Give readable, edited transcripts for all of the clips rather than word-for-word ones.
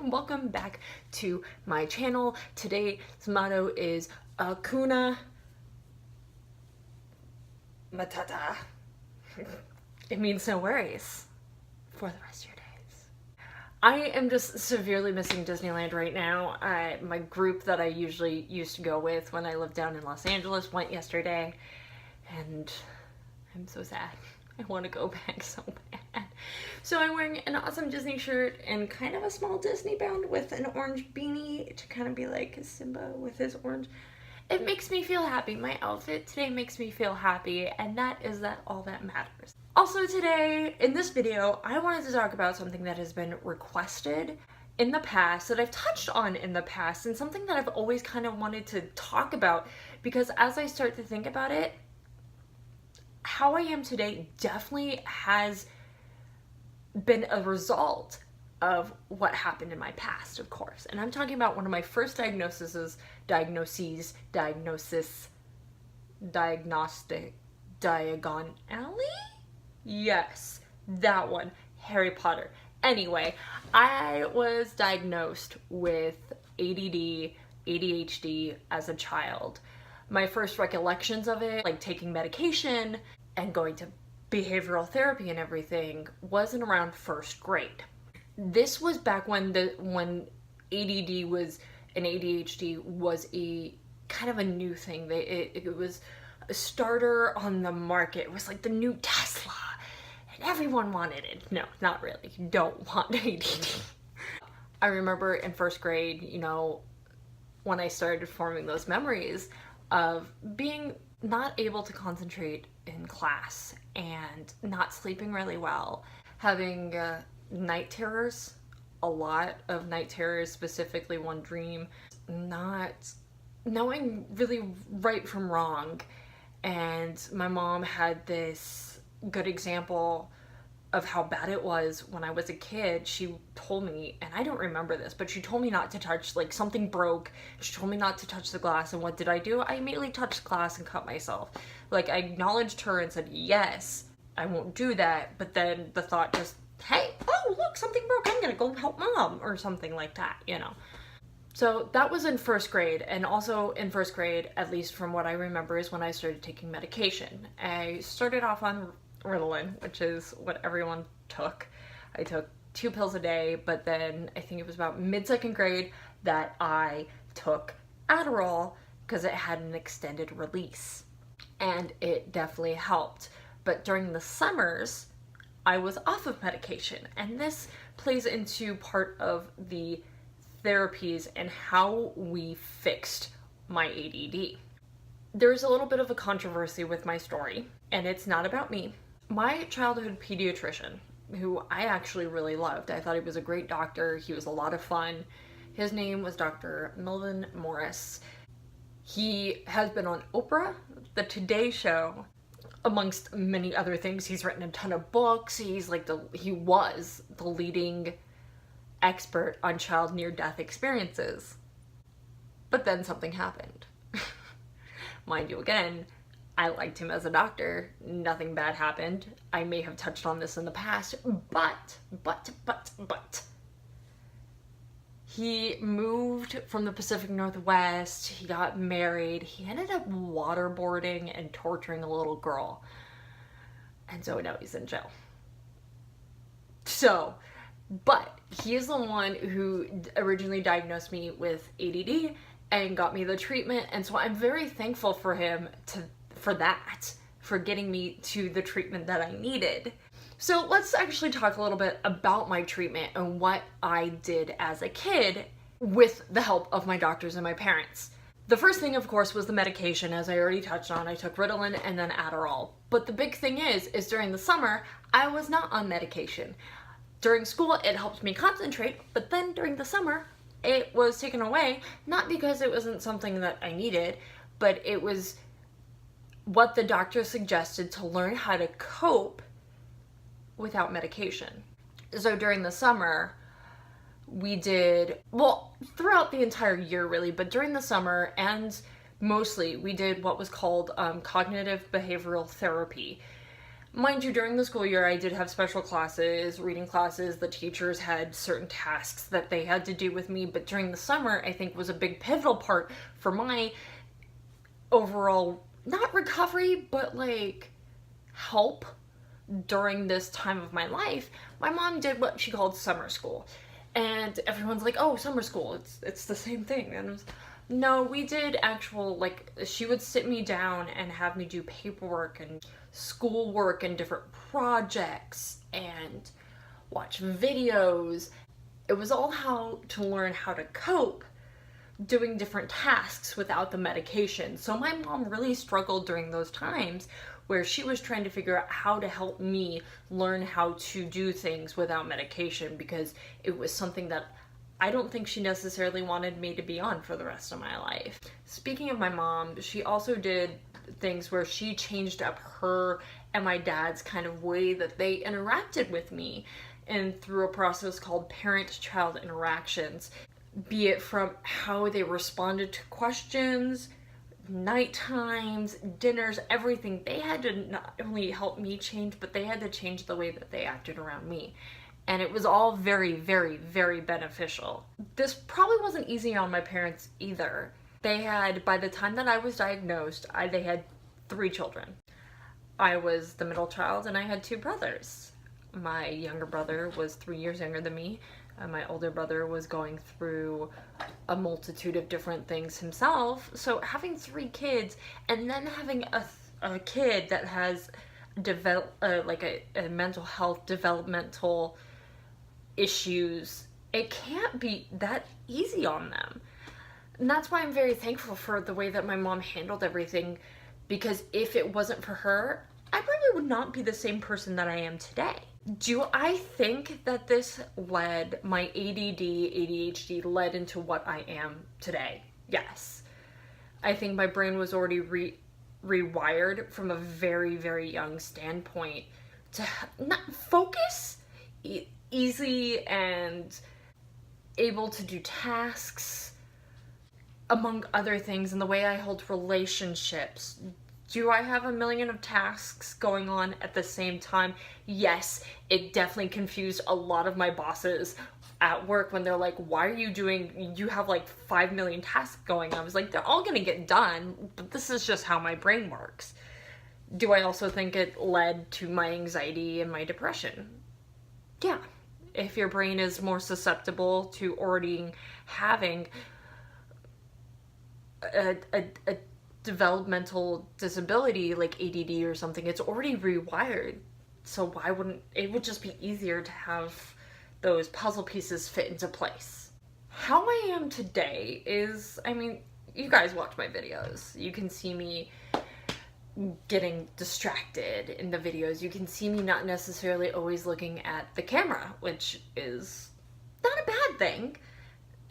and welcome back to my channel. Today's motto is Hakuna Matata. It means no worries for the rest of your days. I am just severely missing Disneyland right now. My group that I usually used to go with when I lived down in Los Angeles went yesterday, and I'm so sad. I want to go back so bad. So I'm wearing an awesome Disney shirt and kind of a small Disney bound with an orange beanie to kind of be like Simba with his orange. It makes me feel happy. My outfit today makes me feel happy, and that is all that matters. Also today, in this video, I wanted to talk about something that has been requested in the past, that I've touched on in the past, and something that I've always kind of wanted to talk about, because as I start to think about it, how I am today definitely has been a result of what happened in my past, of course. And I'm talking about one of my first diagnosis, diagonally? Yes, that one, Harry Potter. Anyway, I was diagnosed with ADD, ADHD as a child. My first recollections of it, like taking medication and going to behavioral therapy and everything, wasn't around first grade. This was back when ADD was and ADHD was a kind of a new thing. It was a starter on the market. It was like the new Tesla, and everyone wanted it. No, not really. You don't want ADD. I remember in first grade, you know, when I started forming those memories of being not able to concentrate in class and not sleeping really well, having night terrors, a lot of night terrors, specifically one dream, not knowing really right from wrong. And my mom had this good example of how bad it was when I was a kid. She told me, and I don't remember this, but she told me not to touch, like something broke. She told me not to touch the glass, and what did I do? I immediately touched the glass and cut myself. Like, I acknowledged her and said, yes, I won't do that, but then the thought just, hey, oh, look, something broke, I'm gonna go help mom, or something like that, you know. So that was in first grade, and also in first grade, at least from what I remember, is when I started taking medication. I started off on Ritalin, which is what everyone took. I took 2 pills a day, but then I think it was about mid-second grade that I took Adderall because it had an extended release, and it definitely helped. But during the summers, I was off of medication, and this plays into part of the therapies and how we fixed my ADD. There's a little bit of a controversy with my story, and it's not about me. My childhood pediatrician, who I actually really loved, I thought he was a great doctor, he was a lot of fun. His name was Dr. Mullen Morris. He has been on Oprah, the Today Show, amongst many other things. He's written a ton of books. He was the leading expert on child near-death experiences. But then something happened. Mind you, again, I liked him as a doctor. Nothing bad happened. I may have touched on this in the past, but. He moved from the Pacific Northwest, he got married, he ended up waterboarding and torturing a little girl. And so now he's in jail. So, but he is the one who originally diagnosed me with ADD and got me the treatment, and so I'm very thankful for him for getting me to the treatment that I needed. So let's actually talk a little bit about my treatment and what I did as a kid with the help of my doctors and my parents. The first thing, of course, was the medication, as I already touched on. I took Ritalin and then Adderall. But the big thing is during the summer, I was not on medication. During school, it helped me concentrate, but then during the summer, it was taken away, not because it wasn't something that I needed, but it was what the doctor suggested to learn how to cope without medication. So during the summer, we did, well, throughout the entire year really, but during the summer and mostly we did what was called cognitive behavioral therapy. Mind you, during the school year, I did have special classes, reading classes. The teachers had certain tasks that they had to do with me, but during the summer, I think was a big pivotal part for my overall, not recovery, but like help during this time of my life. My mom did what she called summer school. And everyone's like, oh, summer school, it's the same thing. And it was, no, we did actual, like, she would sit me down and have me do paperwork and schoolwork and different projects and watch videos. It was all how to learn how to cope doing different tasks without the medication. So my mom really struggled during those times where she was trying to figure out how to help me learn how to do things without medication, because it was something that I don't think she necessarily wanted me to be on for the rest of my life. Speaking of my mom, she also did things where she changed up her and my dad's kind of way that they interacted with me, and through a process called parent-child interactions, be it from how they responded to questions, night times, dinners, everything. They had to not only help me change, but they had to change the way that they acted around me. And it was all very, very, very beneficial. This probably wasn't easy on my parents either. They had, by the time that I was diagnosed, they had 3 children. I was the middle child and I had 2 brothers. My younger brother was 3 years younger than me. My older brother was going through a multitude of different things himself. So having 3 kids and then having a kid that has like a mental health developmental issues, it can't be that easy on them. And that's why I'm very thankful for the way that my mom handled everything, because if it wasn't for her, I probably would not be the same person that I am today. Do I think that this led, my ADD, ADHD led into what I am today? Yes. I think my brain was already rewired from a very, very young standpoint to not focus easy and able to do tasks, among other things, and the way I hold relationships. Do I have a million of tasks going on at the same time? Yes, it definitely confused a lot of my bosses at work when they're like, why are you have like 5 million tasks going on. I was like, they're all gonna get done, but this is just how my brain works. Do I also think it led to my anxiety and my depression? Yeah. If your brain is more susceptible to already having a developmental disability like ADD or something, it's already rewired. So why wouldn't it would just be easier to have those puzzle pieces fit into place. How I am today is, I mean, you guys watch my videos. You can see me getting distracted in the videos. You can see me not necessarily always looking at the camera, which is not a bad thing.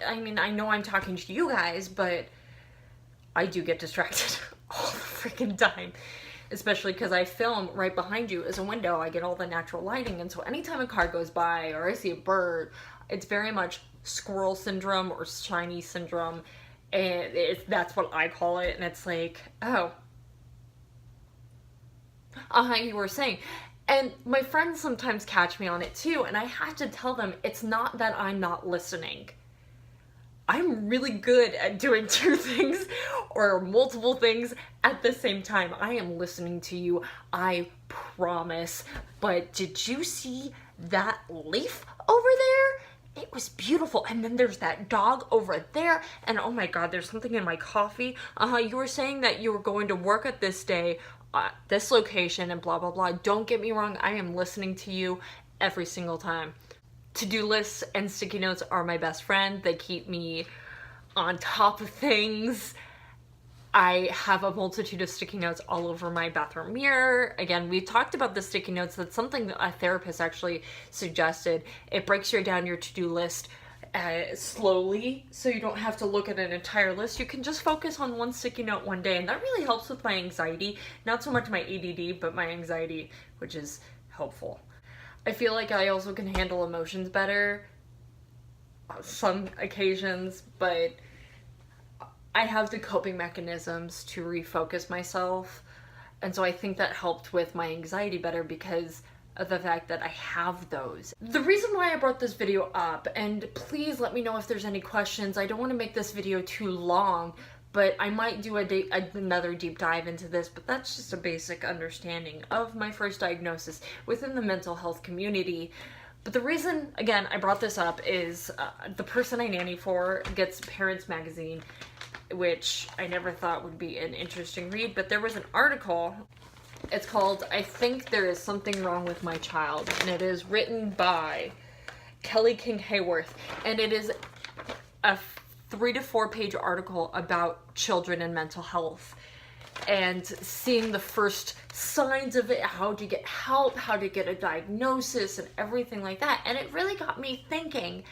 I mean, I know I'm talking to you guys, but I do get distracted all the freaking time, especially because I film right behind you is a window. I get all the natural lighting, and so anytime a car goes by or I see a bird, it's very much squirrel syndrome or shiny syndrome, and that's what I call it. And it's like, oh, you were saying. And my friends sometimes catch me on it too, and I have to tell them it's not that I'm not listening. I'm really good at doing 2 things or multiple things at the same time. I am listening to you, I promise. But did you see that leaf over there? It was beautiful. And then there's that dog over there. And oh my God, there's something in my coffee. You were saying that you were going to work at this day, this location, and blah, blah, blah. Don't get me wrong. I am listening to you every single time. To-do lists and sticky notes are my best friend. They keep me on top of things. I have a multitude of sticky notes all over my bathroom mirror. Again, we talked about the sticky notes. That's something that a therapist actually suggested. It breaks down your to-do list slowly, so you don't have to look at an entire list. You can just focus on one sticky note one day, and that really helps with my anxiety. Not so much my ADD, but my anxiety, which is helpful. I feel like I also can handle emotions better on some occasions, but I have the coping mechanisms to refocus myself And so I think that helped with my anxiety better because of the fact that I have those. The reason why I brought this video up, and please let me know if there's any questions. I don't want to make this video too long, but I might do another deep dive into this, but that's just a basic understanding of my first diagnosis within the mental health community. But the reason, again, I brought this up is the person I nanny for gets Parents Magazine, which I never thought would be an interesting read, but there was an article. It's called, I Think There Is Something Wrong with My Child, and it is written by Kelly King Hayworth, and it is a 3 to 4 page article about children and mental health, and seeing the first signs of it, how to get help, how to get a diagnosis, and everything like that. And it really got me thinking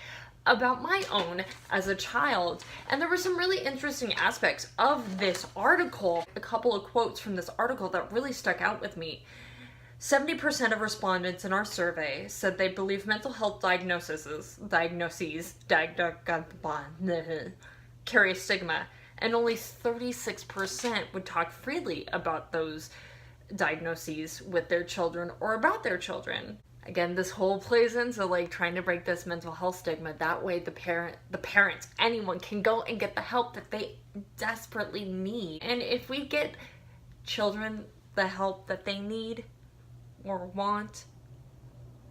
about my own as a child. And there were some really interesting aspects of this article. A couple of quotes from this article that really stuck out with me. 70% of respondents in our survey said they believe mental health diagnoses carry a stigma, and only 36% would talk freely about those diagnoses with their children or about their children. Again, this whole plays into like trying to break this mental health stigma. That way the parents, anyone can go and get the help that they desperately need. And if we get children the help that they need or want,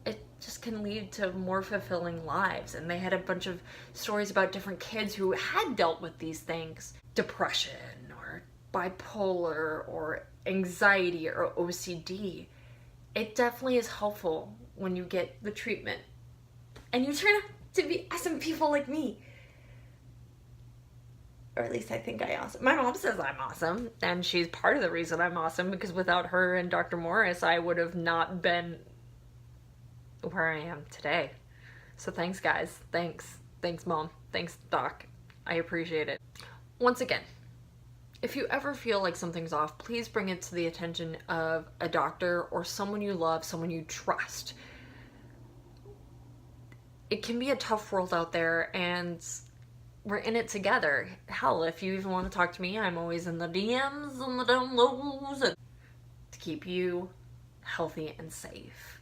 it just can lead to more fulfilling lives. And they had a bunch of stories about different kids who had dealt with these things. Depression or bipolar or anxiety or OCD. It definitely is helpful when you get the treatment and you turn out to be awesome people like me. Or at least I think I awesome. My mom says I'm awesome, and she's part of the reason I'm awesome, because without her and Dr. Morris, I would have not been where I am today. So thanks, guys. Thanks. Thanks, Mom. Thanks, Doc. I appreciate it. Once again, if you ever feel like something's off, please bring it to the attention of a doctor or someone you love, someone you trust. It can be a tough world out there, and we're in it together. Hell, if you even want to talk to me, I'm always in the DMs and the down lows to keep you healthy and safe.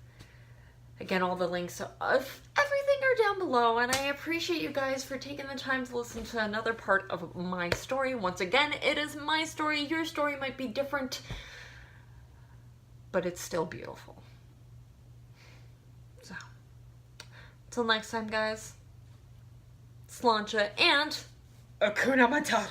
Again, all the links of everything are down below, and I appreciate you guys for taking the time to listen to another part of my story. Once again, it is my story. Your story might be different, but it's still beautiful. So, till next time, guys, Sláinte and Hakuna Matata.